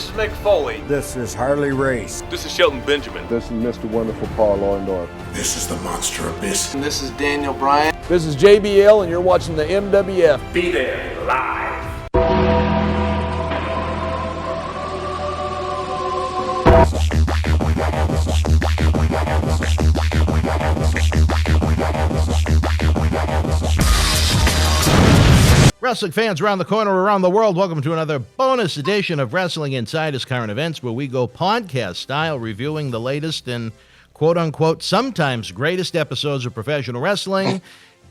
This is Mick Foley. This is Harley Race. This is Shelton Benjamin. This is Mr. Wonderful Paul Orndorff. This is the Monster Abyss. And this is Daniel Bryan. This is JBL, and you're watching the MWF. Be there, live. Wrestling fans around the corner, around the world, welcome to another bonus edition of Wrestling Insider's Current Events, where we go podcast style, reviewing the latest and quote-unquote sometimes greatest episodes of professional wrestling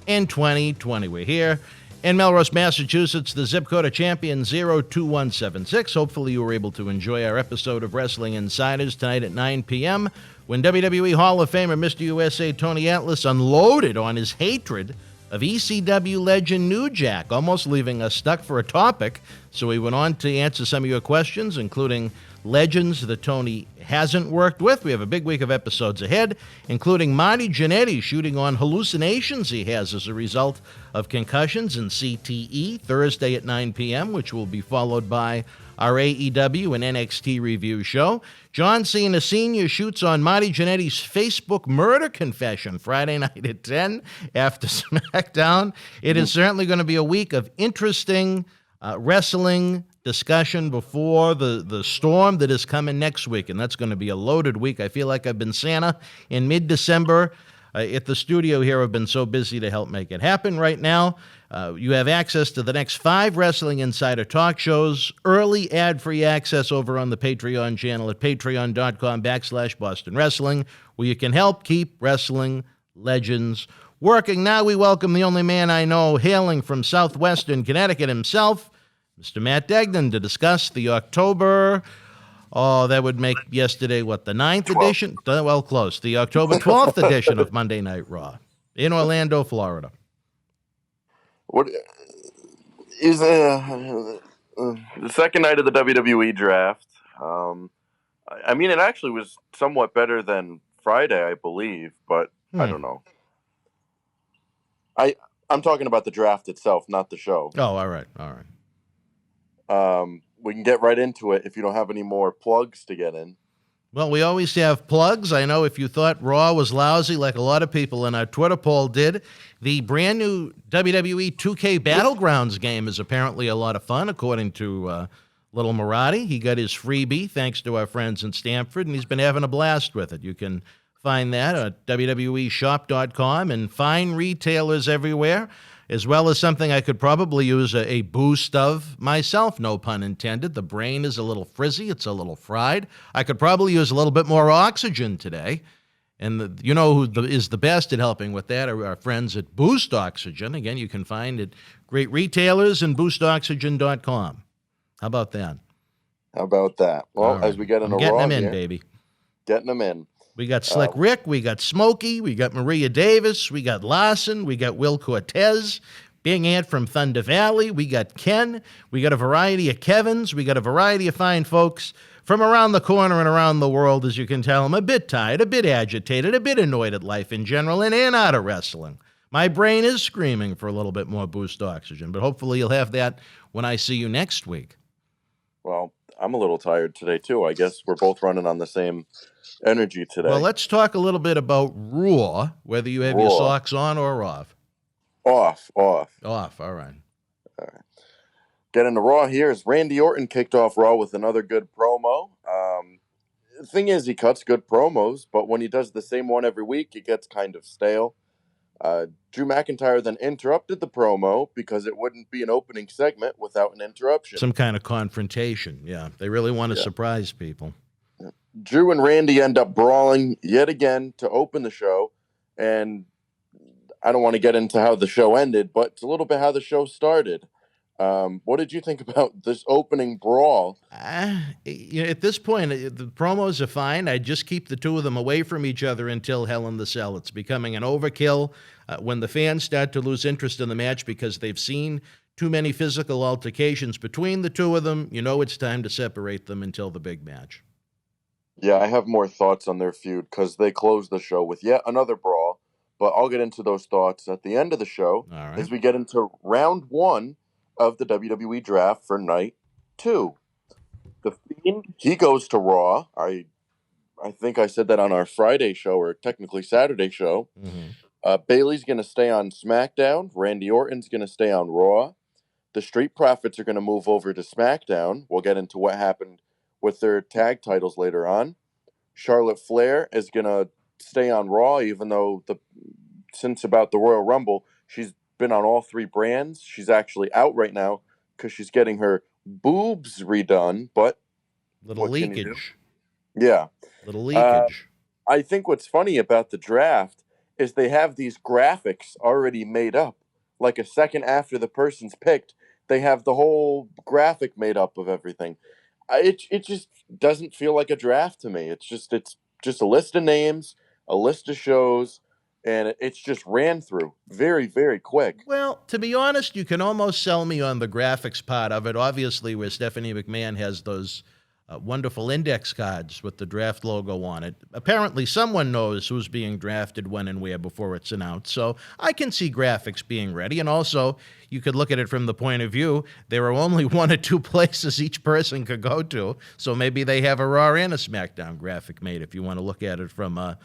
in 2020. We're here in Melrose, Massachusetts, the zip code of champion 02176. Hopefully you were able to enjoy our episode of Wrestling Insiders tonight at 9 p.m. when WWE Hall of Famer Mr. USA Tony Atlas unloaded on his hatred of ECW legend New Jack, almost leaving us stuck for a topic. So we went on to answer some of your questions, including legends that Tony hasn't worked with. We have a big week of episodes ahead, including Marty Jannetty shooting on hallucinations he has as a result of concussions and CTE Thursday at 9 p.m., which will be followed by our AEW and NXT review show. John Cena Sr. shoots on Marty Jannetty's Facebook murder confession Friday night at 10 after SmackDown. It is certainly going to be a week of interesting wrestling discussion before the storm that is coming next week, and that's going to be a loaded week. I feel like I've been Santa in mid-December at the studio here. I've been so busy to help make it happen right now. You have access to the next 5 Wrestling Insider talk shows, early ad-free access over on the Patreon channel at patreon.com/Boston Wrestling, where you can help keep wrestling legends working. Now we welcome the only man I know hailing from southwestern Connecticut himself, Mr. Matt Degnan, to discuss the October, that would make yesterday, the 9th edition? Well, close. The October 12th edition of Monday Night Raw in Orlando, Florida. What is the second night of the WWE draft? I mean, it actually was somewhat better than Friday, I believe, but I don't know. I'm talking about the draft itself, not the show. Oh, all right. We can get right into it if you don't have any more plugs to get in. Well, we always have plugs. I know if you thought Raw was lousy, like a lot of people in our Twitter poll did, the brand new WWE 2K Battlegrounds game is apparently a lot of fun, according to Little Marty. He got his freebie thanks to our friends in Stamford, and he's been having a blast with it. You can find that at WWEshop.com and fine retailers everywhere, as well as something I could probably use a boost of myself, no pun intended. The brain is a little frizzy. It's a little fried. I could probably use a little bit more oxygen today. And you know who is the best at helping with that are our friends at Boost Oxygen. Again, you can find it great retailers and boostoxygen.com. How about that? Well, right. As we get in a Raw getting them in, here, baby. Getting them in. We got Slick Rick, we got Smokey, we got Maria Davis, we got Larson, we got Will Cortez, Bing Ant from Thunder Valley, we got Ken, we got a variety of Kevins, we got a variety of fine folks from around the corner and around the world. As you can tell, I'm a bit tired, a bit agitated, a bit annoyed at life in general, and out of wrestling. My brain is screaming for a little bit more Boost Oxygen, but hopefully you'll have that when I see you next week. Well, I'm a little tired today, too. I guess we're both running on the same energy today. Well, let's talk a little bit about Raw, whether you have your socks on or off. Off. All right. Getting to Raw here is Randy Orton kicked off Raw with another good promo. The thing is, he cuts good promos, but when he does the same one every week, it gets kind of stale. Drew McIntyre then interrupted the promo because it wouldn't be an opening segment without an interruption. Some kind of confrontation, yeah. They really want to surprise people. Drew and Randy end up brawling yet again to open the show, and I don't want to get into how the show ended, but it's a little bit how the show started. What did you think about this opening brawl? At this point, the promos are fine. I just keep the two of them away from each other until Hell in the Cell. It's becoming an overkill. When the fans start to lose interest in the match because they've seen too many physical altercations between the two of them, you know it's time to separate them until the big match. Yeah, I have more thoughts on their feud because they closed the show with yet another brawl, but I'll get into those thoughts at the end of the show as we get into round 1 of the WWE draft for night 2. The Fiend, he goes to Raw. I think I said that on our Friday show, or technically Saturday show. Bailey's going to stay on SmackDown. Randy Orton's going to stay on Raw. The Street Profits are going to move over to SmackDown. We'll get into what happened with their tag titles later on. Charlotte Flair is going to stay on Raw, even though since about the Royal Rumble, she's been on all 3 brands. She's actually out right now because she's getting her boobs redone, but little leakage. Yeah. Little leakage. I think what's funny about the draft is they have these graphics already made up. Like a second after the person's picked, they have the whole graphic made up of everything. It just doesn't feel like a draft to me. It's just a list of names, a list of shows, and it's just ran through very, very quick. Well, to be honest, you can almost sell me on the graphics part of it. Obviously, where Stephanie McMahon has those wonderful index cards with the draft logo on it. Apparently, someone knows who's being drafted when and where before it's announced. So I can see graphics being ready. And also, you could look at it from the point of view, there are only 1 or 2 places each person could go to. So maybe they have a Raw and a SmackDown graphic made if you want to look at it from a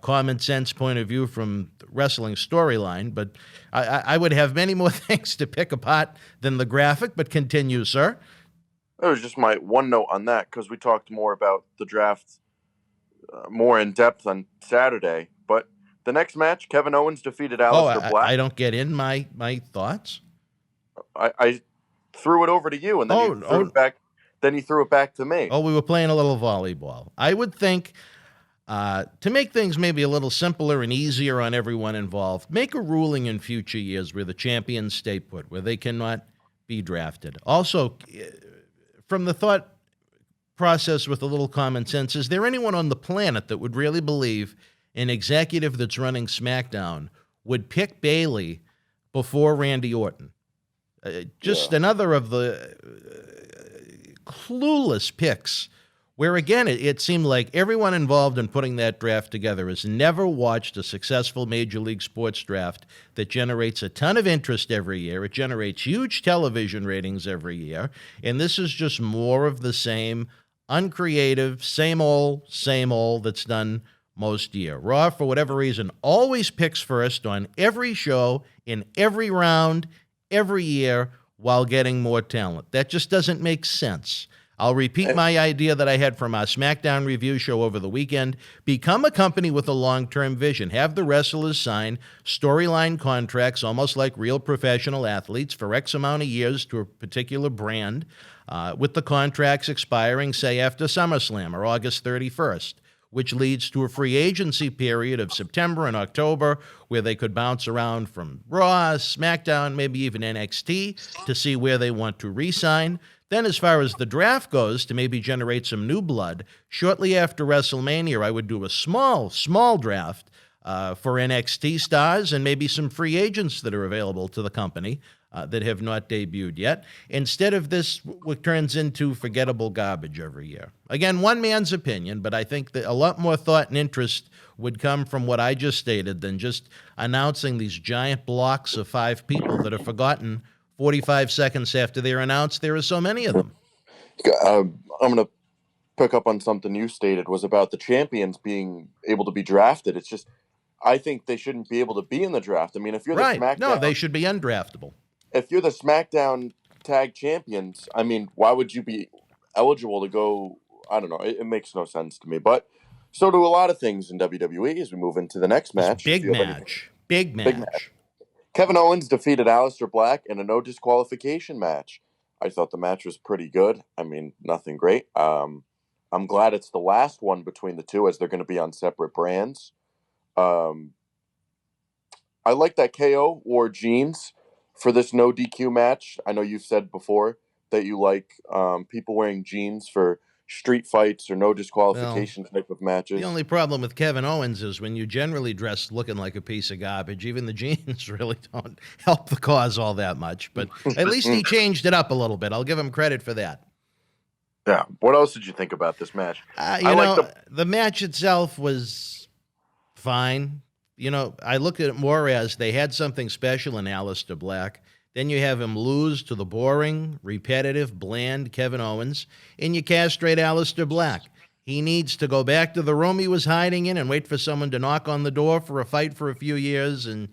common sense point of view from wrestling storyline. But I would have many more things to pick apart than the graphic, but continue, sir. That was just my one note on that, because we talked more about the draft more in depth on Saturday. But the next match, Kevin Owens defeated Aleister Black. I don't get in my thoughts. I threw it over to you, and then you threw it back. Then you threw it back to me. Oh, we were playing a little volleyball. I would think to make things maybe a little simpler and easier on everyone involved, make a ruling in future years where the champions stay put, where they cannot be drafted. Also, from the thought process with a little common sense, is there anyone on the planet that would really believe an executive that's running SmackDown would pick Bayley before Randy Orton? Another of the clueless picks where, again, it seemed like everyone involved in putting that draft together has never watched a successful Major League sports draft that generates a ton of interest every year. It generates huge television ratings every year, and this is just more of the same, uncreative, same old that's done most year. Raw, for whatever reason, always picks first on every show, in every round, every year, while getting more talent. That just doesn't make sense. I'll repeat my idea that I had from our SmackDown review show over the weekend. Become a company with a long-term vision. Have the wrestlers sign storyline contracts, almost like real professional athletes, for X amount of years to a particular brand, with the contracts expiring, say, after SummerSlam or August 31st, which leads to a free agency period of September and October where they could bounce around from Raw, SmackDown, maybe even NXT to see where they want to re-sign. Then as far as the draft goes, to maybe generate some new blood, shortly after WrestleMania, I would do a small draft for NXT stars and maybe some free agents that are available to the company that have not debuted yet, instead of this, what turns into forgettable garbage every year. Again, one man's opinion, but I think that a lot more thought and interest would come from what I just stated than just announcing these giant blocks of 5 people that are forgotten 45 seconds after they're announced. There are so many of them. I'm going to pick up on something you stated, was about the champions being able to be drafted. It's just, I think they shouldn't be able to be in the draft. I mean, if you're the SmackDown... No, they should be undraftable. If you're the SmackDown Tag Champions, I mean, why would you be eligible to go? I don't know. It makes no sense to me. But so do a lot of things in WWE as we move into the next match. Big match. Kevin Owens defeated Aleister Black in a no disqualification match. I thought the match was pretty good. I mean, nothing great. I'm glad it's the last one between the two, as they're going to be on separate brands. I like that KO wore jeans for this no DQ match. I know you've said before that you like people wearing jeans for street fights or no disqualification type of matches. The only problem with Kevin Owens is when you generally dress looking like a piece of garbage, even the jeans really don't help the cause all that much. But at least he changed it up a little bit. I'll give him credit for that. Yeah. What else did you think about this match? The match itself was fine. You know, I look at it more as they had something special in Aleister Black. Then you have him lose to the boring, repetitive, bland Kevin Owens, and you castrate Aleister Black. He needs to go back to the room he was hiding in and wait for someone to knock on the door for a fight for a few years and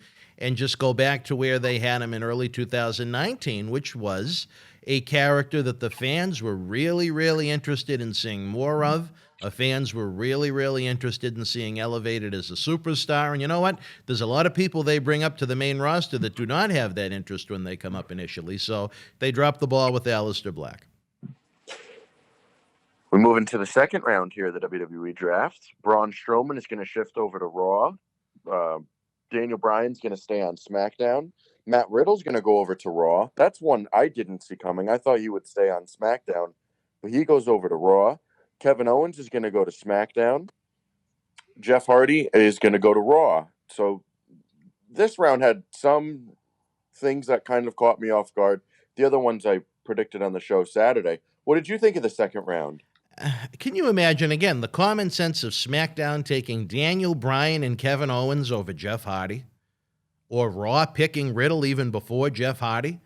just go back to where they had him in early 2019, which was a character that the fans were really, really interested in seeing more of. Fans were really, really interested in seeing elevated as a superstar. And you know what? There's a lot of people they bring up to the main roster that do not have that interest when they come up initially. So they drop the ball with Aleister Black. We move into the second round here of the WWE draft. Braun Strowman is going to shift over to Raw. Daniel Bryan's going to stay on SmackDown. Matt Riddle's going to go over to Raw. That's one I didn't see coming. I thought he would stay on SmackDown, but he goes over to Raw. Kevin Owens is going to go to SmackDown. Jeff Hardy is going to go to Raw. So this round had some things that kind of caught me off guard. The other ones I predicted on the show Saturday. What did you think of the second round? Can you imagine, again, the common sense of SmackDown taking Daniel Bryan and Kevin Owens over Jeff Hardy? Or Raw picking Riddle even before Jeff Hardy?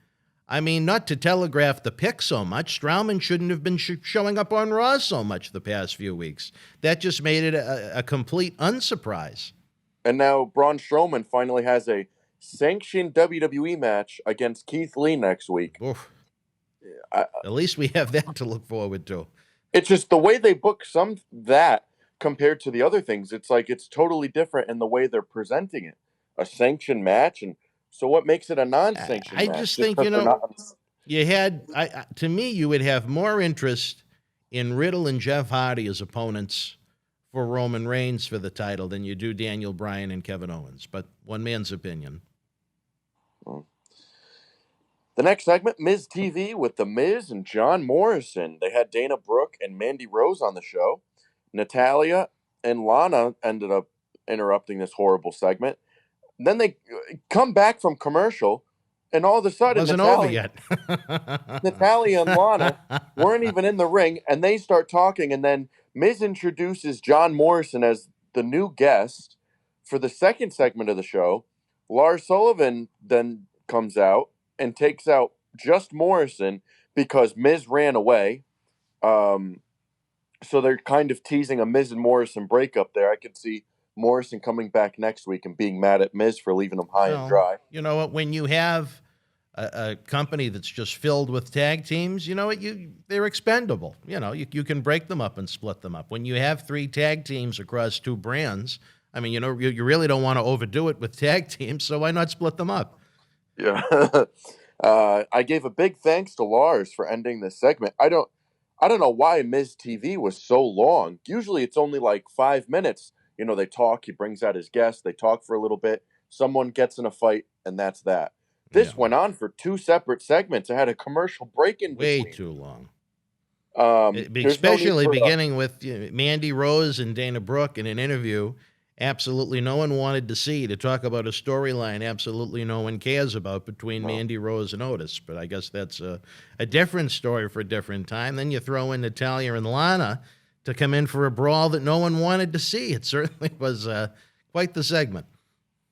I mean, not to telegraph the pick so much, Strowman shouldn't have been showing up on Raw so much the past few weeks. That just made it a complete unsurprise. And now Braun Strowman finally has a sanctioned WWE match against Keith Lee next week. At least we have that to look forward to. It's just the way they book that compared to the other things. It's like it's totally different in the way they're presenting it. A sanctioned match, and so what makes it a non-sanctioned match? I just think, you had, to me, you would have more interest in Riddle and Jeff Hardy as opponents for Roman Reigns for the title than you do Daniel Bryan and Kevin Owens. But one man's opinion. The next segment, Miz TV with The Miz and John Morrison. They had Dana Brooke and Mandy Rose on the show. Natalya and Lana ended up interrupting this horrible segment. Then they come back from commercial, and all of a sudden, wasn't over yet. Natalya and Lana weren't even in the ring, and they start talking, and then Miz introduces John Morrison as the new guest for the second segment of the show. Lars Sullivan then comes out and takes out just Morrison because Miz ran away. So they're kind of teasing a Miz and Morrison breakup there. I could see Morrison coming back next week and being mad at Miz for leaving him high and dry. You know what? When you have a company that's just filled with tag teams, you know what? They're expendable. You can break them up and split them up. When you have 3 tag teams across 2 brands, I mean, you really don't want to overdo it with tag teams, so why not split them up? Yeah. I gave a big thanks to Lars for ending this segment. I don't know why Miz TV was so long. Usually it's only like 5 minutes. They talk, he brings out his guest, they talk for a little bit, someone gets in a fight, and that's that. This went on for 2 separate segments. It had a commercial break in between. Way too long. Especially beginning with Mandy Rose and Dana Brooke in an interview absolutely no one wanted to see, to talk about a storyline absolutely no one cares about between Mandy Rose and Otis. But I guess that's a different story for a different time. Then you throw in Natalya and Lana to come in for a brawl that no one wanted to see. It certainly was quite the segment.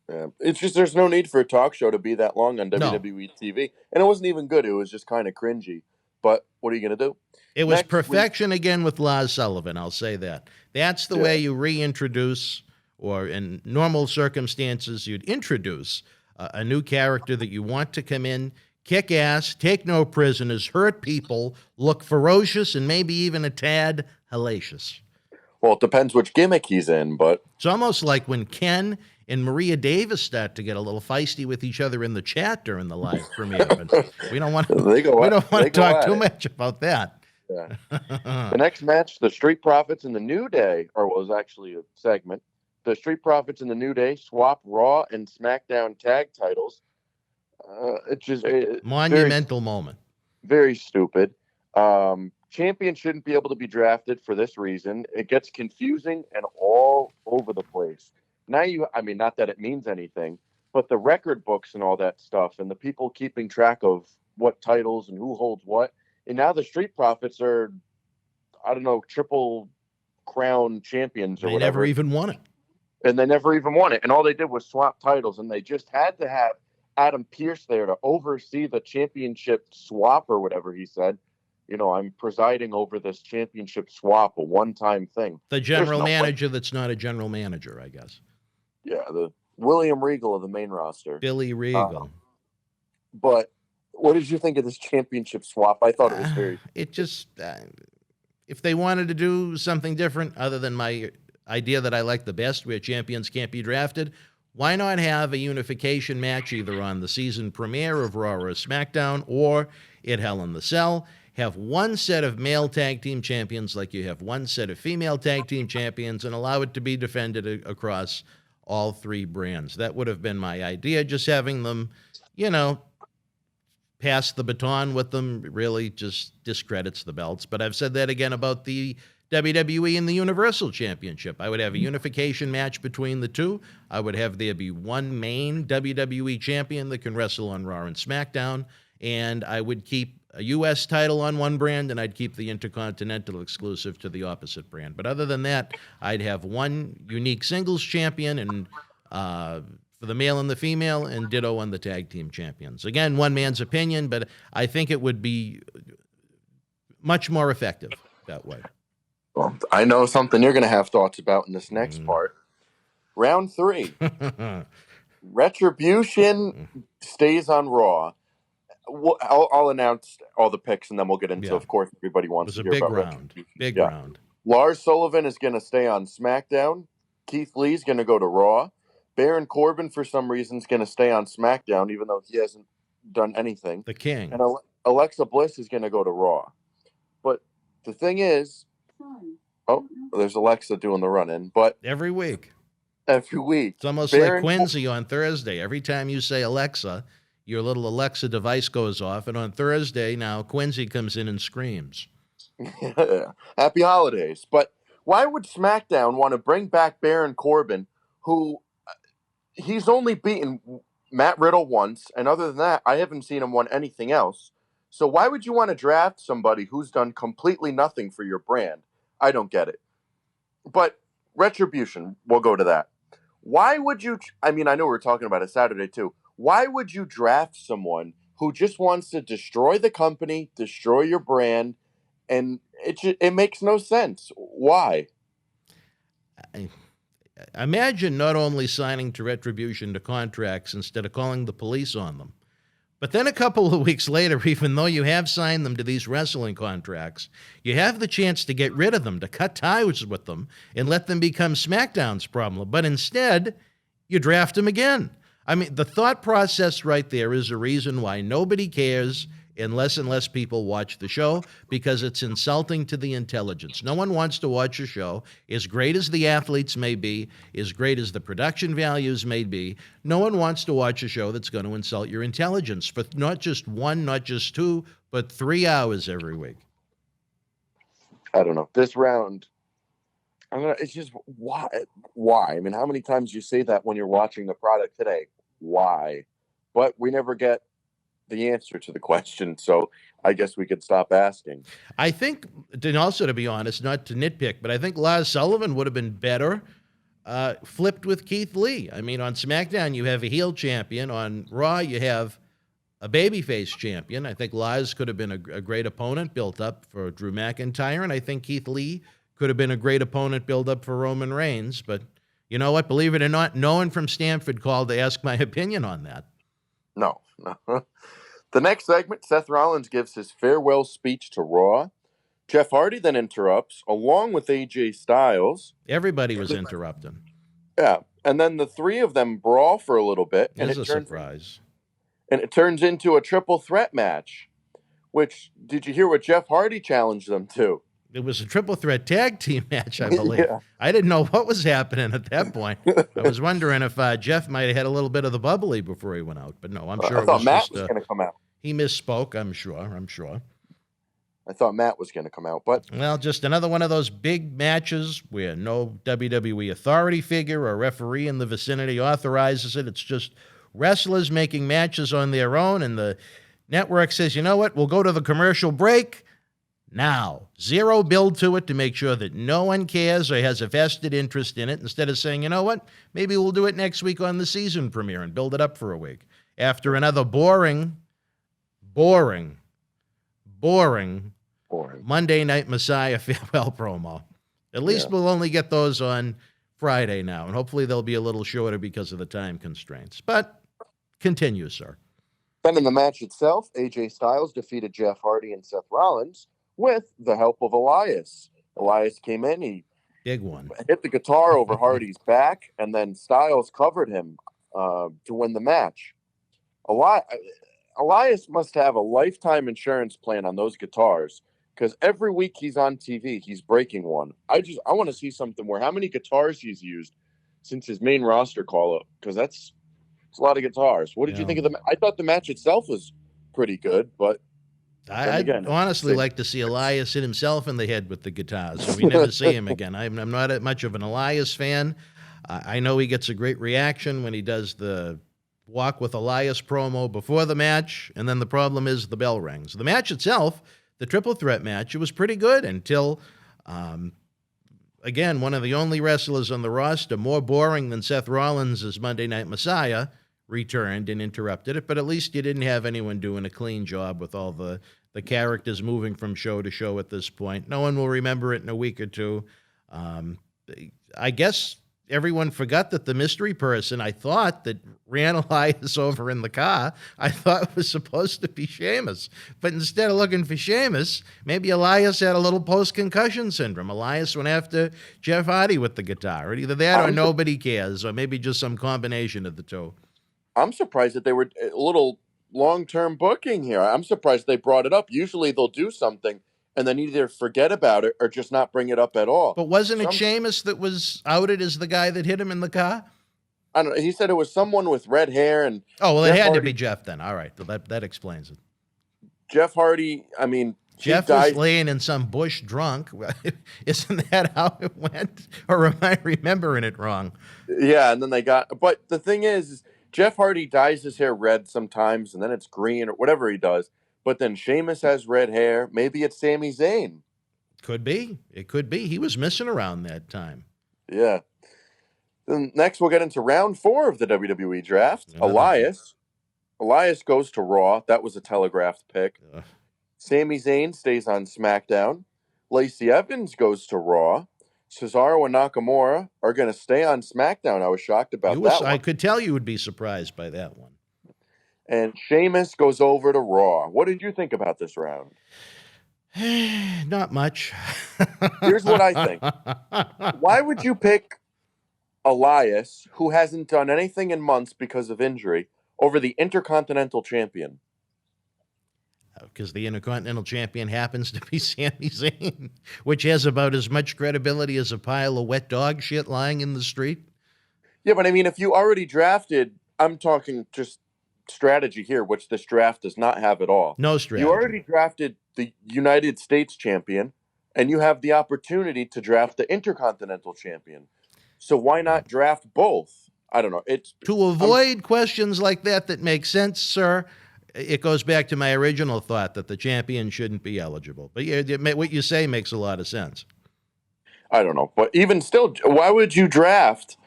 Yeah. It's just there's no need for a talk show to be that long on WWE TV. And it wasn't even good. It was just kind of cringy. But what are you going to do? It was perfection again with Lars Sullivan, I'll say that. That's the way you reintroduce, or in normal circumstances, you'd introduce a new character that you want to come in, kick ass, take no prisoners, hurt people, look ferocious, and maybe even a tad hellacious. Well, it depends which gimmick he's in, but it's almost like when Ken and Maria Davis start to get a little feisty with each other in the chat during the live premiere. But we don't want to talk too much about that. Yeah. The next match, the Street Profits and the New Day, or was actually a segment. The Street Profits and the New Day swap Raw and SmackDown tag titles. It's just a monumental moment. Very stupid. Champion shouldn't be able to be drafted for this reason. It gets confusing and all over the place. Now not that it means anything, but the record books and all that stuff and the people keeping track of what titles and who holds what. And now the Street Profits are, triple crown champions or whatever. They never even won it. And they never even won it. And all they did was swap titles, and they just had to have Adam Pearce there to oversee the championship swap or whatever he said. I'm presiding over this championship swap, a one-time thing. The general manager that's not a general manager, I guess. Yeah, the William Regal of the main roster. Billy Regal. But what did you think of this championship swap? I thought it was very... It just... if they wanted to do something different other than my idea that I like the best, where champions can't be drafted, why not have a unification match either on the season premiere of Raw or SmackDown or at Hell in the Cell? Have one set of male tag team champions like you have one set of female tag team champions and allow it to be defended across all three brands. That would have been my idea. Just having them, pass the baton with them really just discredits the belts. But I've said that again about the WWE and the Universal Championship. I would have a unification match between the two. I would have there be one main WWE champion that can wrestle on Raw and SmackDown, and I would keep a U.S. title on one brand, and I'd keep the Intercontinental exclusive to the opposite brand. But other than that, I'd have one unique singles champion and for the male and the female, and ditto on the tag team champions. Again, one man's opinion, but I think it would be much more effective that way. Well, I know something you're going to have thoughts about in this next part. Round 3. Retribution stays on Raw. I'll announce all the picks, and then we'll get into, of course, everybody wants to hear about Retribution. Big round. Lars Sullivan is going to stay on SmackDown. Keith Lee's going to go to Raw. Baron Corbin, for some reason, is going to stay on SmackDown, even though he hasn't done anything. The King. And Alexa Bliss is going to go to Raw. But the thing is, there's Alexa doing the run-in. But every week. It's almost like Quincy on Thursday. Every time you say Alexa, your little Alexa device goes off. And on Thursday, now Quincy comes in and screams. Happy holidays. But why would SmackDown want to bring back Baron Corbin, who he's only beaten Matt Riddle once, and other than that, I haven't seen him win anything else. So why would you want to draft somebody who's done completely nothing for your brand? I don't get it. But Retribution, we'll go to that. Why would you, I know we were talking about it Saturday too. Why would you draft someone who just wants to destroy the company, destroy your brand, and it makes no sense? Why? Imagine not only signing to Retribution to contracts instead of calling the police on them, but then a couple of weeks later, even though you have signed them to these wrestling contracts, you have the chance to get rid of them, to cut ties with them, and let them become SmackDown's problem. But instead, you draft them again. The thought process right there is a reason why nobody cares and less people watch the show, because it's insulting to the intelligence. No one wants to watch a show, as great as the athletes may be, as great as the production values may be. No one wants to watch a show that's going to insult your intelligence for not just one, not just two, but 3 hours every week. I don't know. This round, it's just, why? How many times you say that when you're watching the product today? Why? But we never get the answer to the question, so I guess we could stop asking. I think, and also to be honest, not to nitpick, but I think Lars Sullivan would have been better flipped with Keith Lee. On SmackDown, you have a heel champion. On Raw, you have a babyface champion. I think Lars could have been a great opponent built up for Drew McIntyre, and I think Keith Lee could have been a great opponent built up for Roman Reigns. But you know what? Believe it or not, no one from Stamford called to ask my opinion on that. No. The next segment, Seth Rollins gives his farewell speech to Raw. Jeff Hardy then interrupts, along with AJ Styles. Everybody was interrupting. Yeah, and then the three of them brawl for a little bit. It's a surprise. And it turns into a triple threat match, which, did you hear what Jeff Hardy challenged them to? It was a triple threat tag team match, I believe. Yeah. I didn't know what was happening at that point. I was wondering if Jeff might have had a little bit of the bubbly before he went out. But no, I'm sure I thought Matt was going to come out. He misspoke, I'm sure. I thought Matt was going to come out, but... Well, just another one of those big matches where no WWE authority figure or referee in the vicinity authorizes it. It's just wrestlers making matches on their own, and the network says, you know what, we'll go to the commercial break now. Zero build to it to make sure that no one cares or has a vested interest in it, instead of saying, you know what, maybe we'll do it next week on the season premiere and build it up for a week. after another boring Monday Night Messiah farewell promo. At least we'll only get those on Friday now, and hopefully they'll be a little shorter because of the time constraints. But continue, sir. Then in the match itself, AJ Styles defeated Jeff Hardy and Seth Rollins with the help of Elias. Elias came in, he Big one. hit the guitar over Hardy's back, and then Styles covered him to win the match. Elias must have a lifetime insurance plan on those guitars, because every week he's on TV, he's breaking one. I want to see something where how many guitars he's used since his main roster call-up, because that's a lot of guitars. What did you think of I thought the match itself was pretty good, but I'd honestly like to see Elias hit himself in the head with the guitars, so we never see him again. I'm not much of an Elias fan. I know he gets a great reaction when he does the Walk with Elias promo before the match, and then the problem is the bell rings. The match itself, the triple threat match, it was pretty good until, again, one of the only wrestlers on the roster, more boring than Seth Rollins as Monday Night Messiah, returned and interrupted it, but at least you didn't have anyone doing a clean job with all the characters moving from show to show at this point. No one will remember it in a week or two. I guess everyone forgot that the mystery person, I thought, that ran Elias over in the car, I thought was supposed to be Sheamus. But instead of looking for Sheamus, maybe Elias had a little post-concussion syndrome. Elias went after Jeff Hardy with the guitar. Either that or nobody cares, or maybe just some combination of the two. I'm surprised that they were a little long-term booking here. I'm surprised they brought it up. Usually they'll do something and then either forget about it or just not bring it up at all. But wasn't it Sheamus that was outed as the guy that hit him in the car? I don't know. He said it was someone with red hair. And it had to be Jeff then. All right. That explains it. Jeff Hardy, I mean, Jeff was laying in some bush drunk. Isn't that how it went? Or am I remembering it wrong? Yeah, and then but the thing is Jeff Hardy dyes his hair red sometimes, and then it's green or whatever he does. But then Sheamus has red hair. Maybe it's Sami Zayn. Could be. It could be. He was missing around that time. Yeah. Then next we'll get into round 4 of the WWE draft. Elias goes to Raw. That was a telegraphed pick. Sami Zayn stays on SmackDown. Lacey Evans goes to Raw. Cesaro and Nakamura are going to stay on SmackDown. I was shocked about that one. I could tell you would be surprised by that one. And Sheamus goes over to Raw. What did you think about this round? Not much. Here's what I think. Why would you pick Elias, who hasn't done anything in months because of injury, over the Intercontinental Champion? Because the Intercontinental Champion happens to be Sami Zayn, which has about as much credibility as a pile of wet dog shit lying in the street. Yeah, but I mean, if you already drafted, I'm talking just strategy here, which this draft does not have at all. No strategy. You already drafted the United States Champion, and you have the opportunity to draft the Intercontinental Champion. So why not draft both? I don't know. To avoid questions like that make sense, sir. It goes back to my original thought that the champion shouldn't be eligible. But what you say makes a lot of sense. I don't know. But even still, why would you draft,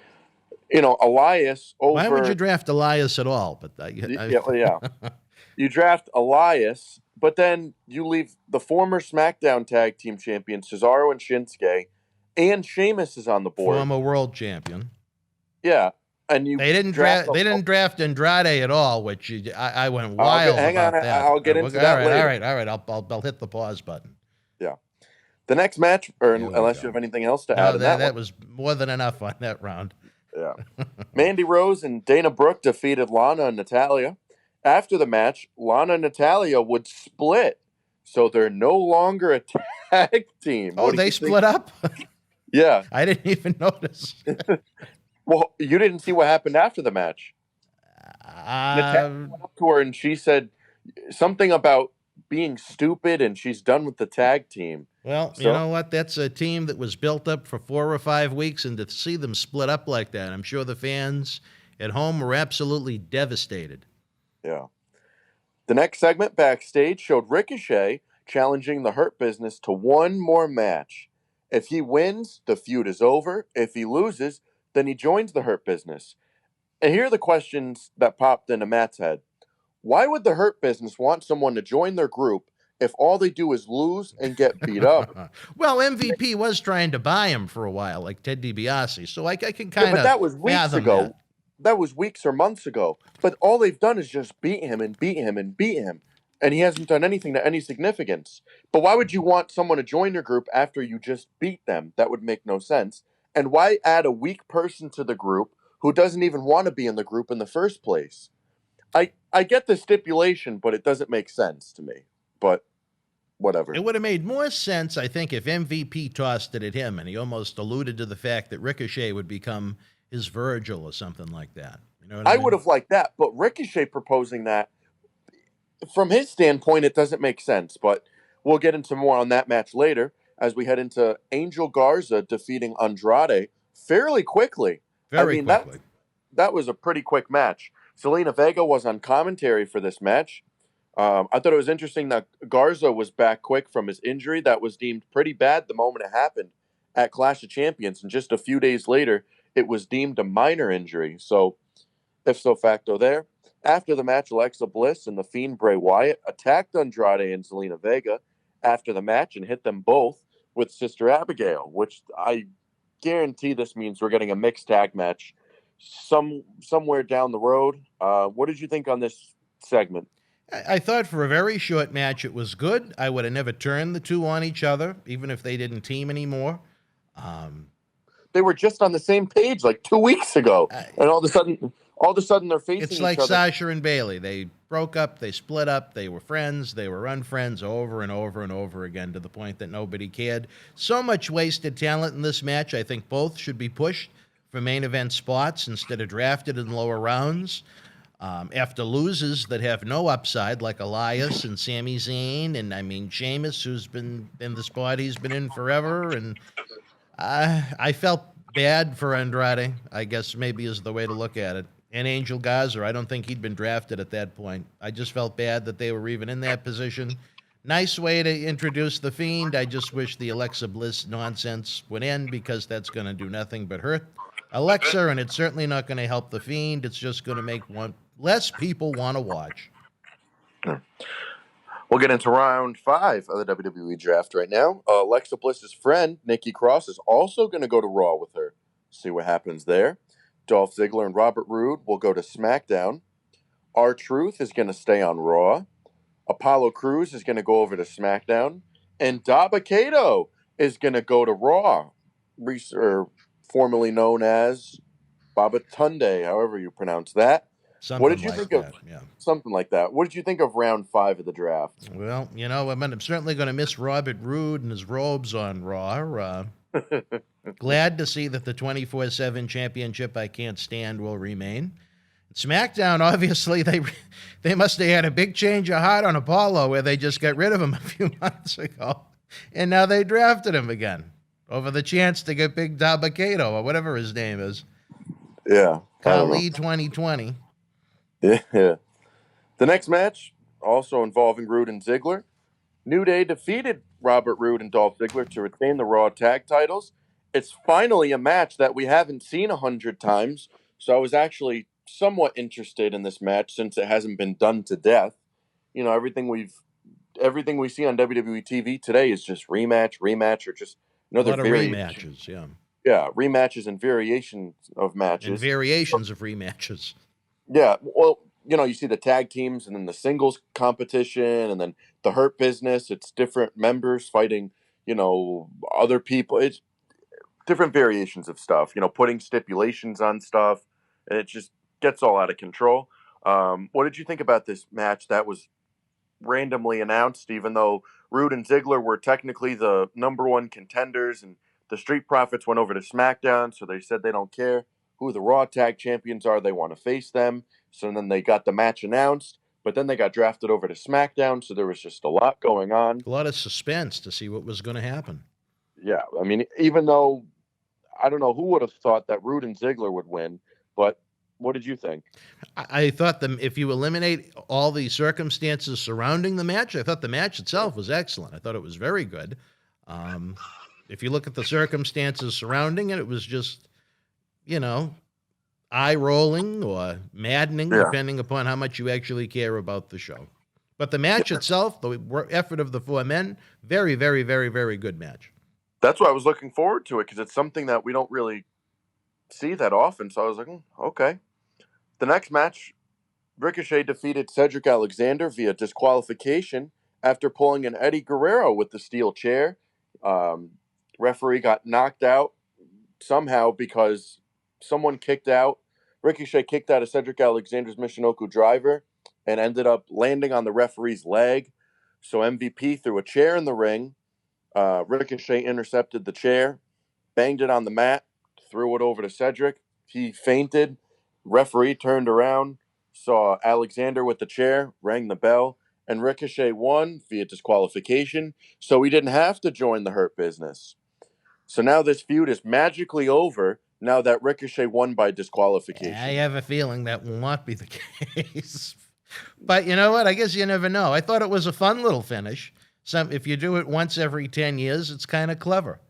Elias over... Why would you draft Elias at all? But yeah. You draft Elias, but then you leave the former SmackDown Tag Team Champion, Cesaro and Shinsuke, and Sheamus is on the board. Former world champion. Yeah. And they didn't draft Andrade at all, which I went wild about that. I'll get into that later. All right. I'll hit the pause button. Yeah. The next match, unless you have anything else to add. That was more than enough on that round. Yeah. Mandy Rose and Dana Brooke defeated Lana and Natalya. After the match, Lana and Natalya would split, so they're no longer a tag team. Oh, they split up? Yeah. I didn't even notice. Well, you didn't see what happened after the match. Natalya went up to her and she said something about being stupid and she's done with the tag team. Well, you know what? That's a team that was built up for 4 or 5 weeks, and to see them split up like that, I'm sure the fans at home were absolutely devastated. Yeah. The next segment backstage showed Ricochet challenging the Hurt Business to one more match. If he wins, the feud is over. If he loses, then he joins the Hurt Business. And here are the questions that popped into Matt's head. Why would the Hurt Business want someone to join their group if all they do is lose and get beat up? Well, MVP was trying to buy him for a while, like Ted DiBiase. So I can Yeah, kind but of that was weeks fathom ago. that. That was weeks or months ago. But all they've done is just beat him and beat him and beat him. And he hasn't done anything to any significance. But why would you want someone to join your group after you just beat them? That would make no sense. And why add a weak person to the group who doesn't even want to be in the group in the first place? I get the stipulation, but it doesn't make sense to me. But whatever. It would have made more sense, I think, if MVP tossed it at him and he almost alluded to the fact that Ricochet would become his Virgil or something like that. You know what I mean? would have liked that, but Ricochet proposing that, from his standpoint, it doesn't make sense. But we'll get into more on that match later as we head into Angel Garza defeating Andrade fairly quickly. Very quickly. That was a pretty quick match. Zelina Vega was on commentary for this match. I thought it was interesting that Garza was back quick from his injury that was deemed pretty bad the moment it happened at Clash of Champions. And just a few days later, it was deemed a minor injury. So, ipso facto there. After the match, Alexa Bliss and The Fiend Bray Wyatt attacked Andrade and Zelina Vega after the match and hit them both with Sister Abigail, which I guarantee this means we're getting a mixed tag match somewhere down the road. What did you think on this segment? I thought for a very short match it was good. I would have never turned the two on each other, even if they didn't team anymore. They were just on the same page like 2 weeks ago, and all of a sudden they're facing It's each like other. Sasha and Bailey. They broke up, they split up, they were friends, they were unfriends over and over and over again to the point that nobody cared. So much wasted talent in this match. I think both should be pushed for main event spots instead of drafted in lower rounds. After losers that have no upside, like Elias and Sami Zayn, and I mean Sheamus, who's been in the spot he's been in forever, and I felt bad for Andrade, I guess maybe is the way to look at it. And Angel Garza, I don't think he'd been drafted at that point. I just felt bad that they were even in that position. Nice way to introduce The Fiend. I just wish the Alexa Bliss nonsense would end because that's going to do nothing but hurt Alexa, and it's certainly not going to help The Fiend. It's just going to make less people want to watch. We'll get into round 5 of the WWE draft right now. Alexa Bliss's friend, Nikki Cross, is also going to go to Raw with her. See what happens there. Dolph Ziggler and Robert Roode will go to SmackDown. R-Truth is going to stay on Raw. Apollo Crews is going to go over to SmackDown. And Dabba-Kato is going to go to Raw, formerly known as Babatunde, however you pronounce that. Something What did you like think that, of yeah. something like that? What did you think of round 5 of the draft? Well, you know, I'm certainly going to miss Robert Roode and his robes on Raw. Glad to see that the 24/7 championship I can't stand will remain. SmackDown, obviously, they must have had a big change of heart on Apollo where they just got rid of him a few months ago. And now they drafted him again over the chance to get Big Dabba-Kato or whatever his name is. Yeah. Kali 2020. Yeah. The next match, also involving Roode and Ziggler. New Day defeated Robert Roode and Dolph Ziggler to retain the Raw tag titles. It's finally a match that we haven't seen 100 times, so I was actually somewhat interested in this match since it hasn't been done to death. You know, everything we see on WWE TV today is just rematch, or just another A lot of variation. rematches, yeah. Yeah, rematches and variations of matches. And variations of rematches. Yeah, well, you know, you see the tag teams and then the singles competition and then the Hurt Business. It's different members fighting, you know, other people. It's different variations of stuff, you know, putting stipulations on stuff. And it just gets all out of control. What did you think about this match that was randomly announced, even though Roode and Ziggler were technically the number 1 contenders and the Street Profits went over to SmackDown, so they said they don't care who the Raw Tag Champions are. They want to face them. So then they got the match announced, but then they got drafted over to SmackDown, so there was just a lot going on. A lot of suspense to see what was going to happen. Yeah, I mean, even though, I don't know who would have thought that Roode and Ziggler would win, but what did you think? I thought if you eliminate all the circumstances surrounding the match, I thought the match itself was excellent. I thought it was very good. If you look at the circumstances surrounding it, it was just, you know, eye-rolling or maddening, Yeah. depending upon how much you actually care about the show. But the match itself, the effort of the four men, very, very, very, very good match. That's why I was looking forward to it, because it's something that we don't really see that often. So I was like, okay. The next match, Ricochet defeated Cedric Alexander via disqualification after pulling an Eddie Guerrero with the steel chair. Referee got knocked out somehow because someone kicked out. Ricochet kicked out of Cedric Alexander's Michinoku driver and ended up landing on the referee's leg. So MVP threw a chair in the ring. Ricochet intercepted the chair, banged it on the mat, threw it over to Cedric. He fainted. Referee turned around, saw Alexander with the chair, rang the bell, and Ricochet won via disqualification, so he didn't have to join the Hurt Business. So now this feud is magically over now that Ricochet won by disqualification. I have a feeling that will not be the case. But you know what? I guess you never know. I thought it was a fun little finish. If you do it once every 10 years, it's kind of clever.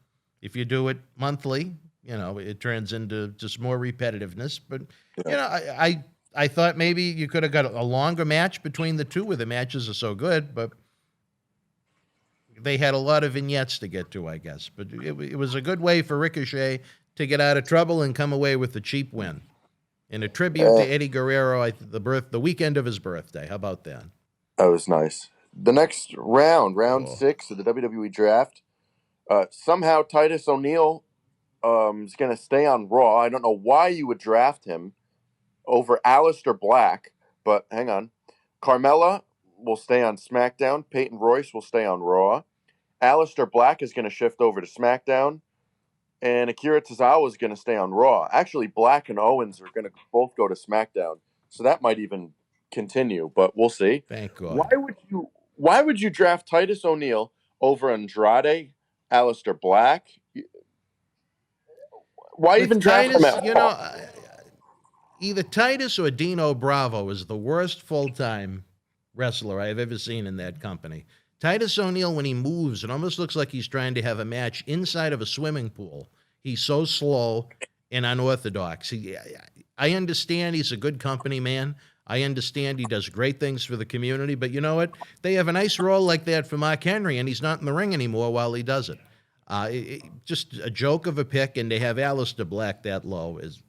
If you do it monthly, it turns into just more repetitiveness. But, I thought maybe you could have got a longer match between the two where the matches are so good, but they had a lot of vignettes to get to, I guess. But it was a good way for Ricochet to get out of trouble and come away with the cheap win. In a tribute to Eddie Guerrero, the weekend of his birthday. How about that? That was nice. The next round 6 of the WWE draft, somehow Titus O'Neil is going to stay on Raw. I don't know why you would draft him over Aleister Black, but hang on. Carmella will stay on SmackDown. Peyton Royce will stay on Raw. Aleister Black is going to shift over to SmackDown. And Akira Tozawa is going to stay on Raw. Actually, Black and Owens are going to both go to SmackDown. So that might even continue, but we'll see. Thank God. Why would you draft Titus O'Neil over Andrade, Aleister Black? Why With even draft Titus, him at all? Either Titus or Dino Bravo is the worst full-time wrestler I've ever seen in that company. Titus O'Neil, when he moves, it almost looks like he's trying to have a match inside of a swimming pool. He's so slow and unorthodox. I understand he's a good company man. I understand he does great things for the community, but you know what? They have a nice role like that for Mark Henry, and he's not in the ring anymore while he does it. Just a joke of a pick, and to have Aleister Black that low is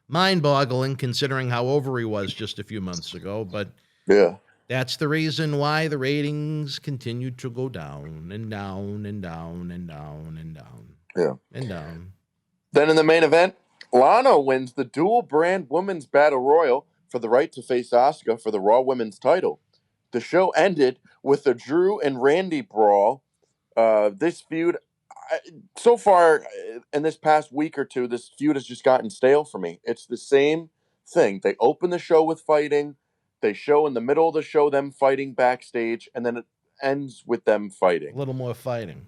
mind-boggling considering how over he was just a few months ago, but Yeah. that's the reason why the ratings continue to go down and down and down and down and down. Yeah. And down. Then in the main event, Lana wins the dual brand women's battle royal for the right to face Asuka for the Raw women's title. The show ended with a Drew and Randy brawl. This feud, so far in this past week or two, this feud has just gotten stale for me. It's the same thing. They open the show with fighting. They show in the middle of the show them fighting backstage, and then it ends with them fighting. A little more fighting.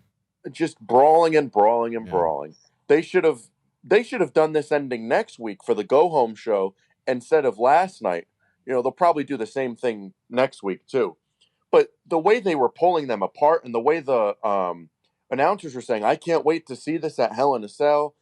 Just brawling and brawling and Yeah. brawling. They should have done this ending next week for the go home show instead of last night. They'll probably do the same thing next week too. But the way they were pulling them apart and the way the announcers were saying, I can't wait to see this at Hell in a Cell.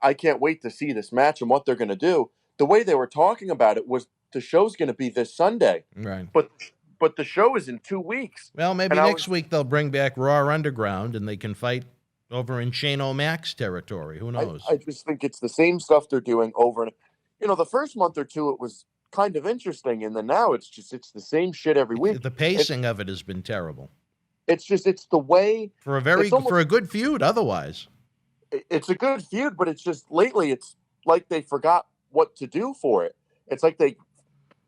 I can't wait to see this match and what they're going to do. The way they were talking about it was the show's going to be this Sunday. Right. But the show is in 2 weeks. Well, maybe next week they'll bring back Raw Underground and they can fight over in Shane O'Mac's territory. Who knows? I just think it's the same stuff they're doing over and the first month or two it was kind of interesting, and then now it's the same shit every week. The pacing of it has been terrible. It's the way For a good feud otherwise. It's a good feud, but it's just lately it's like they forgot what to do for it. It's like they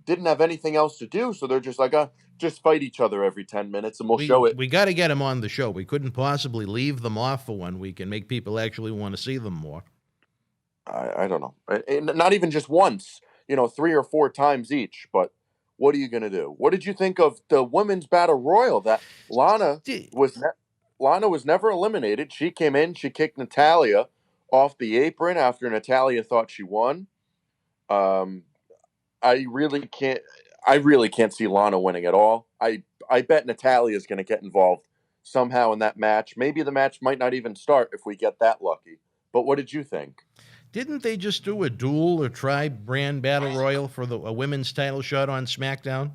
didn't have anything else to do, so they're just like, just fight each other every 10 minutes and we'll show it. We got to get them on the show. We couldn't possibly leave them off for 1 week and make people actually want to see them more. I don't know. Not even just once, 3 or 4 times each, but what are you going to do? What did you think of the women's battle royal that Lana was never eliminated? She came in, she kicked Natalya off the apron after Natalya thought she won. I really can't see Lana winning at all. I bet Natalya is going to get involved somehow in that match. Maybe the match might not even start if we get that lucky. But what did you think? Didn't they just do a dual or tri-brand battle royal for a women's title shot on SmackDown?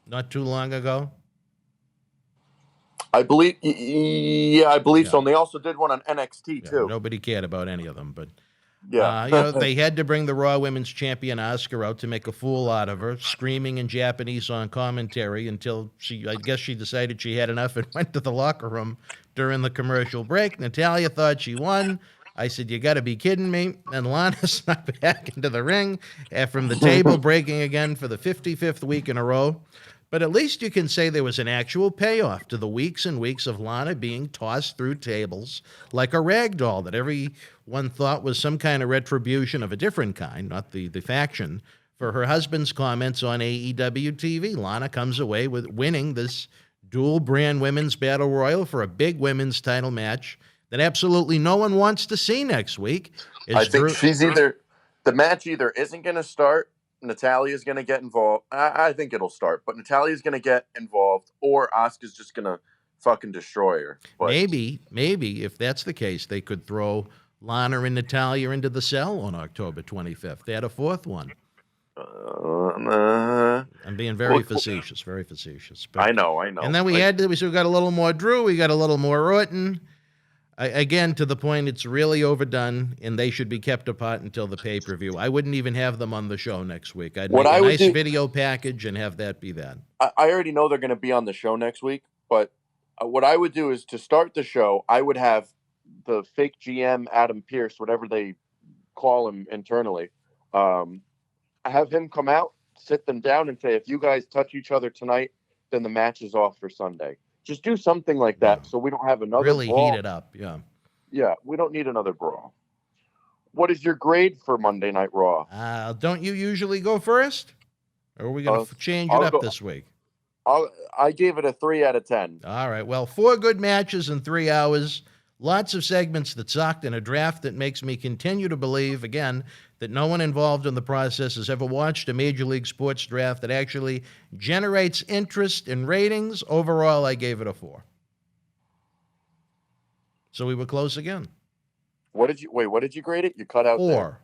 Not too long ago? I believe, I believe Yeah. so. And they also did one on NXT, Yeah, too. nobody cared about any of them, but Yeah. they had to bring the Raw Women's Champion Asuka out to make a fool out of her, screaming in Japanese on commentary until I guess she decided she had enough and went to the locker room during the commercial break. Natalya thought she won. I said, you got to be kidding me. And Lana snuck back into the ring from the table, breaking again for the 55th week in a row. But at least you can say there was an actual payoff to the weeks and weeks of Lana being tossed through tables like a rag doll that everyone thought was some kind of retribution of a different kind, not the faction, for her husband's comments on AEW TV. Lana comes away with winning this dual-brand women's battle royal for a big women's title match that absolutely no one wants to see next week. I think the match either isn't going to start, Natalya's going to get involved. I think it'll start, but Natalya's going to get involved, or Asuka's just going to fucking destroy her. But maybe, if that's the case, they could throw Lana and Natalya into the cell on October 25th. They had a fourth one. I'm being very facetious, very facetious. But, I know. And then we still got a little more Drew, we got a little more Orton. Again, to the point, it's really overdone, and they should be kept apart until the pay-per-view. I wouldn't even have them on the show next week. I'd make a nice video package and have that be that. I already know they're going to be on the show next week, but what I would do is to start the show, I would have the fake GM, Adam Pearce, whatever they call him internally, have him come out, sit them down, and say, if you guys touch each other tonight, then the match is off for Sunday. Just do something like that so we don't have another really brawl. Heat it up, yeah. Yeah, we don't need another brawl. What is your grade for Monday Night Raw? Don't you usually go first? Or are we going to change it up this week? I gave it a 3 out of 10. All right, well, 4 good matches in 3 hours. Lots of segments that sucked, and a draft that makes me continue to believe, again, that no one involved in the process has ever watched a Major League Sports draft that actually generates interest in ratings. Overall, I gave it a 4. So we were close again. What did you grade it? You cut out 4. There.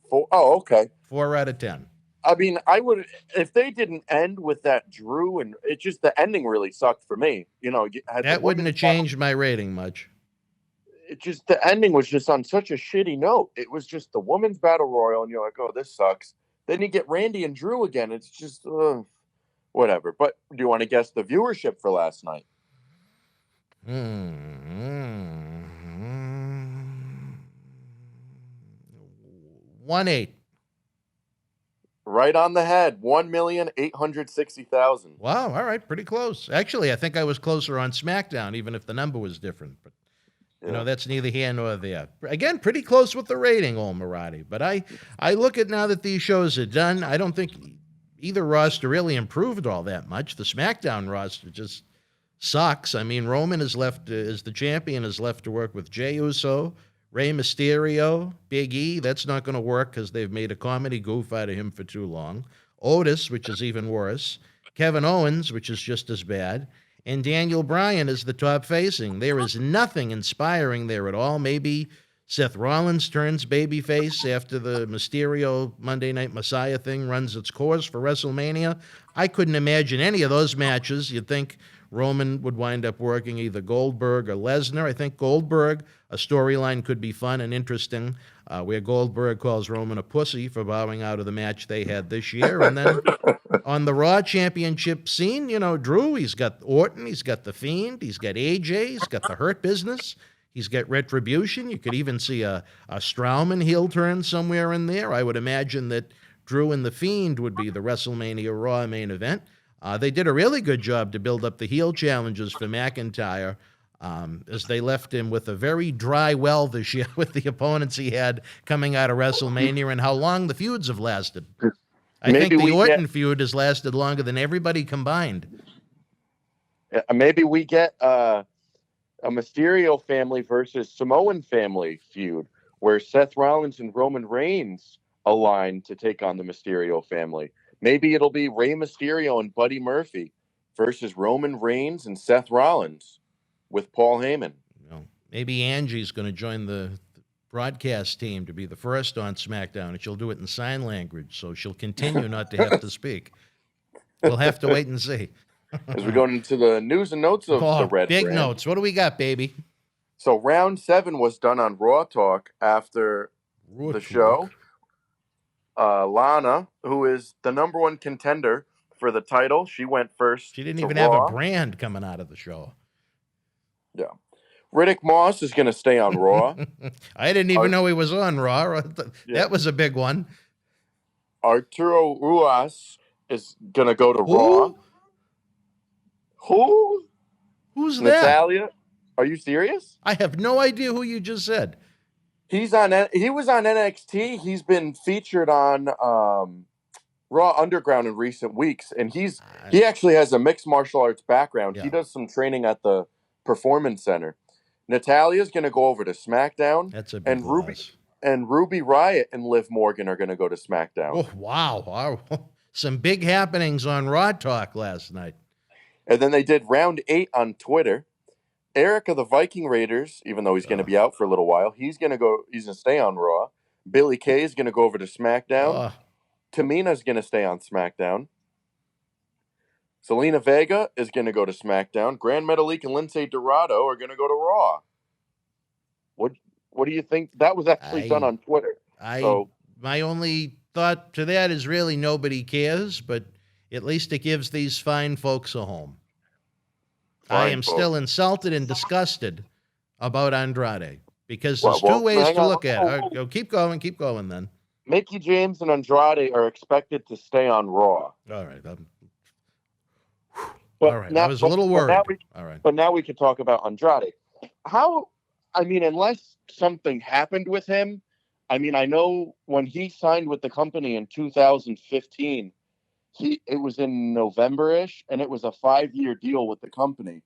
4. Oh, okay. 4 out of 10. I mean, I would, if they didn't end with that Drew, and it just, the ending really sucked for me. You know, that wouldn't have changed my rating much. It just, the ending was just on such a shitty note. It was just the women's battle royal, and you're like, oh, this sucks. Then you get Randy and Drew again. It's just, whatever. But do you want to guess the viewership for last night? 1.8. Right on the head, 1,860,000. Wow, all right, pretty close. Actually, I think I was closer on SmackDown, even if the number was different. But you know, that's neither here nor there. Again, pretty close with the rating, old Mirade. But I look at now that these shows are done, I don't think either roster really improved all that much. The SmackDown roster just sucks. I mean, Roman is left as the champion, is left to work with Jey Uso, Rey Mysterio, Big E. That's not going to work because they've made a comedy goof out of him for too long. Otis, which is even worse. Kevin Owens, which is just as bad. And Daniel Bryan is the top facing. There is nothing inspiring there at all. Maybe Seth Rollins turns babyface after the Mysterio Monday Night Messiah thing runs its course for WrestleMania. I couldn't imagine any of those matches. You'd think Roman would wind up working either Goldberg or Lesnar. I think Goldberg, a storyline could be fun and interesting, where Goldberg calls Roman a pussy for bowing out of the match they had this year. And then on the Raw Championship scene, you know, Drew, he's got Orton, he's got The Fiend, he's got AJ, he's got the Hurt Business, he's got Retribution. You could even see a Strowman heel turn somewhere in there. I would imagine that Drew and The Fiend would be the WrestleMania Raw main event. They did a really good job to build up the heel challenges for McIntyre, as they left him with a very dry well this year with the opponents he had coming out of WrestleMania and how long the feuds have lasted. I think the Orton feud has lasted longer than everybody combined. Maybe we get a Mysterio family versus Samoan family feud where Seth Rollins and Roman Reigns align to take on the Mysterio family. Maybe it'll be Rey Mysterio and Buddy Murphy versus Roman Reigns and Seth Rollins with Paul Heyman. You know, maybe Angie's going to join the broadcast team to be the first on SmackDown, and she'll do it in sign language, so she'll continue not to have to speak. We'll have to wait and see. As we go into the news and notes of the Red big brand. notes. What do we got, baby? So round 7 was done on Raw Talk after the show. Lana, who is the number 1 contender for the title, she went first. She didn't even have a brand coming out of the show. Yeah. Riddick Moss is going to stay on Raw. I didn't even know he was on Raw. That was a big one. Arturo Ruas is going to go to Raw. Who? Who's Natalia? that? Are you serious? I have no idea who you just said. He was on NXT. He's been featured on Raw Underground in recent weeks, and he actually has a mixed martial arts background. Yeah. He does some training at the Performance Center. Natalia's going to go over to SmackDown. That's a big loss. Ruby Riott and Liv Morgan are going to go to SmackDown. Oh, wow. Some big happenings on Raw Talk last night. And then they did round 8 on Twitter. Eric of the Viking Raiders, even though he's going to be out for a little while, he's going to stay on Raw. Billy Kay is going to go over to SmackDown. Tamina's going to stay on SmackDown. Selena Vega is going to go to SmackDown. Grand Metalik and Lindsay Dorado are going to go to Raw. What do you think? That was actually done on Twitter. My only thought to that is really nobody cares, but at least it gives these fine folks a home. I am still insulted and disgusted about Andrade because there's two ways to look at it. Keep going then. Mickie James and Andrade are expected to stay on Raw. All right. All right. I was a little worried. All right. But now we can talk about Andrade. Unless something happened with him, I know when he signed with the company in 2015, it was in November-ish, and it was a 5-year deal with the company.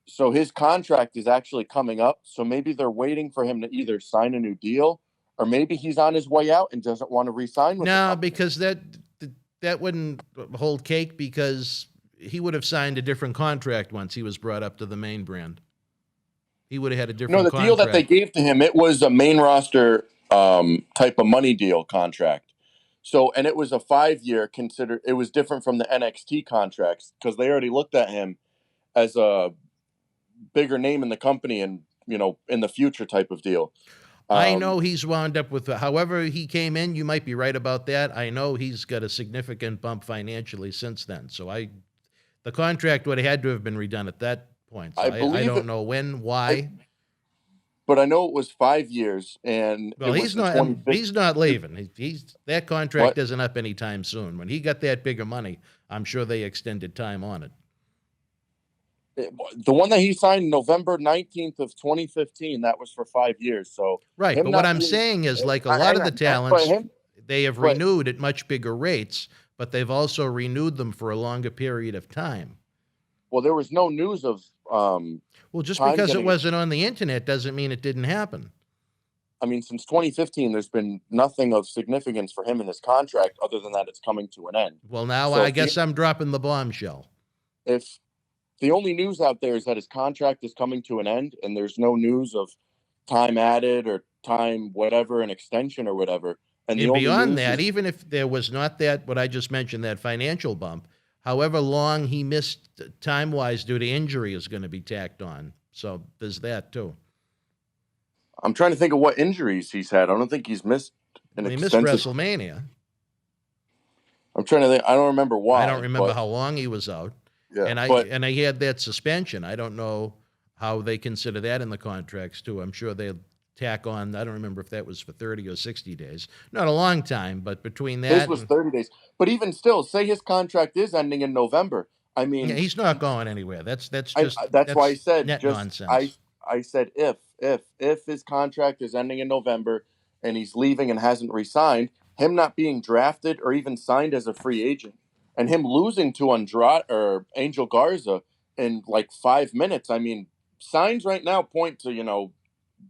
So his contract is actually coming up. So maybe they're waiting for him to either sign a new deal, or maybe he's on his way out and doesn't want to re-sign with the company. Because that wouldn't hold cake, because he would have signed a different contract once he was brought up to the main brand. He would have had a different contract. No, the deal that they gave to him, it was a main roster type of money deal contract. So, and it was a 5-year it was different from the NXT contracts because they already looked at him as a bigger name in the company and, in the future type of deal. I know he's wound up with, however he came in, you might be right about that. I know he's got a significant bump financially since then. So the contract would have had to have been redone at that point. So I don't know when, why. But I know it was 5 years, and he's not leaving. That contract isn't up anytime soon. When he got that bigger money, I'm sure they extended time on it. The one that he signed November 19th of 2015, that was for 5 years. So right, but what I'm saying is, like a lot of the talents, they have renewed at much bigger rates, but they've also renewed them for a longer period of time. Well, there was no news of. Just because it wasn't on the internet doesn't mean it didn't happen. Since 2015, there's been nothing of significance for him in his contract other than that it's coming to an end. Well, now I guess I'm dropping the bombshell. If the only news out there is that his contract is coming to an end and there's no news of time added or time whatever, an extension or whatever. And beyond that, even if there was not that, what I just mentioned, that financial bump, however long he missed time-wise due to injury is going to be tacked on. So there's that, too. I'm trying to think of what injuries he's had. I don't think he's missed He missed WrestleMania. I'm trying to think. I don't remember why. I don't remember how long he was out. Yeah, and he had that suspension. I don't know how they consider that in the contracts, too. I'm sure they'll tack on, I don't remember if that was for 30 or 60 days. Not a long time, but between that... This was 30 days. But even still, say his contract is ending in November. He's not going anywhere. That's why I said net nonsense. I said if his contract is ending in November and he's leaving and hasn't re-signed, him not being drafted or even signed as a free agent, and him losing to Andrade or Angel Garza in like 5 minutes. Signs right now point to,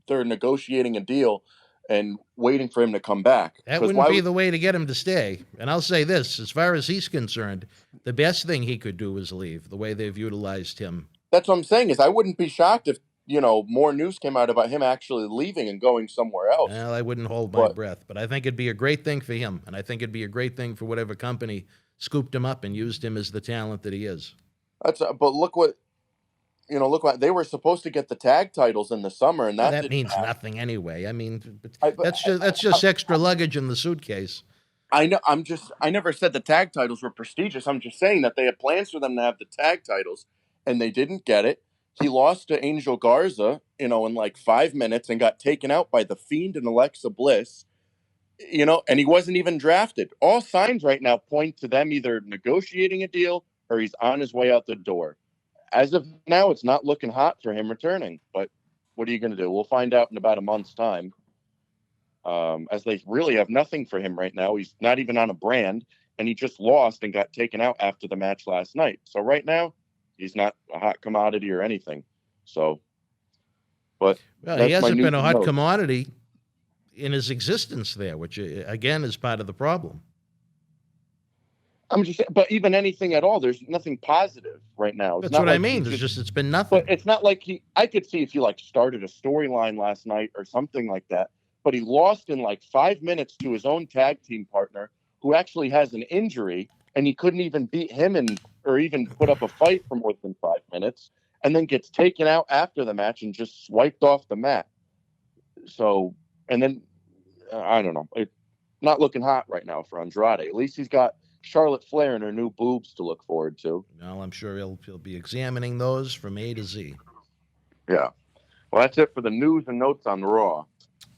they're negotiating a deal and waiting for him to come back. That wouldn't be the way to get him to stay. And I'll say this, as far as he's concerned, the best thing he could do is leave, the way they've utilized him. That's what I'm saying, is I wouldn't be shocked if, more news came out about him actually leaving and going somewhere else. Well, I wouldn't hold my breath, but I think it'd be a great thing for him, and I think it'd be a great thing for whatever company scooped him up and used him as the talent that he is. But look what they were supposed to get the tag titles in the summer, and that means nothing anyway. I mean, that's just extra luggage in the suitcase. I know. I never said the tag titles were prestigious. I'm just saying that they had plans for them to have the tag titles, and they didn't get it. He lost to Angel Garza, in like 5 minutes, and got taken out by The Fiend and Alexa Bliss. And he wasn't even drafted. All signs right now point to them either negotiating a deal or he's on his way out the door. As of now, it's not looking hot for him returning. But what are you going to do? We'll find out in about a month's time. As they really have nothing for him right now. He's not even on a brand, and he just lost and got taken out after the match last night. So right now, he's not a hot commodity or anything. So, but he hasn't been a hot commodity in his existence there, which again is part of the problem. I'm just saying, but even anything at all, there's nothing positive right now. That's what I mean. It's been nothing. But it's not like I could see if he started a storyline last night or something like that. But he lost in 5 minutes to his own tag team partner, who actually has an injury, and he couldn't even beat him or even put up a fight for more than 5 minutes, and then gets taken out after the match and just swiped off the mat. So, and then I don't know, it's not looking hot right now for Andrade. At least he's got Charlotte Flair and her new boobs to look forward to. Well, I'm sure he'll be examining those from A to Z. Yeah. Well, that's it for the news and notes on Raw.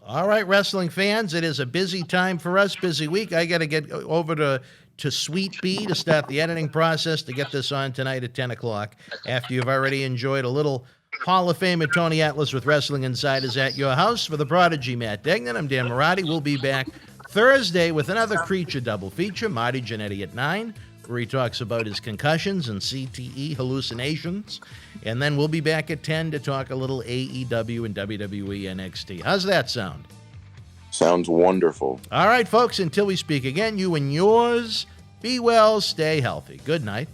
All right, wrestling fans, it is a busy time for us, busy week. I got to get over to Sweet Bee to start the editing process to get this on tonight at 10 o'clock after you've already enjoyed a little Hall of Famer Tony Atlas with Wrestling Insiders at your house. For the prodigy Matt Degnan, I'm Dan Mirade. We'll be back Thursday with another Creature double feature, Marty Jannetty at 9, where he talks about his concussions and CTE hallucinations. And then we'll be back at 10 to talk a little AEW and WWE NXT. How's that sound? Sounds wonderful. All right, folks, until we speak again, you and yours, be well, stay healthy. Good night.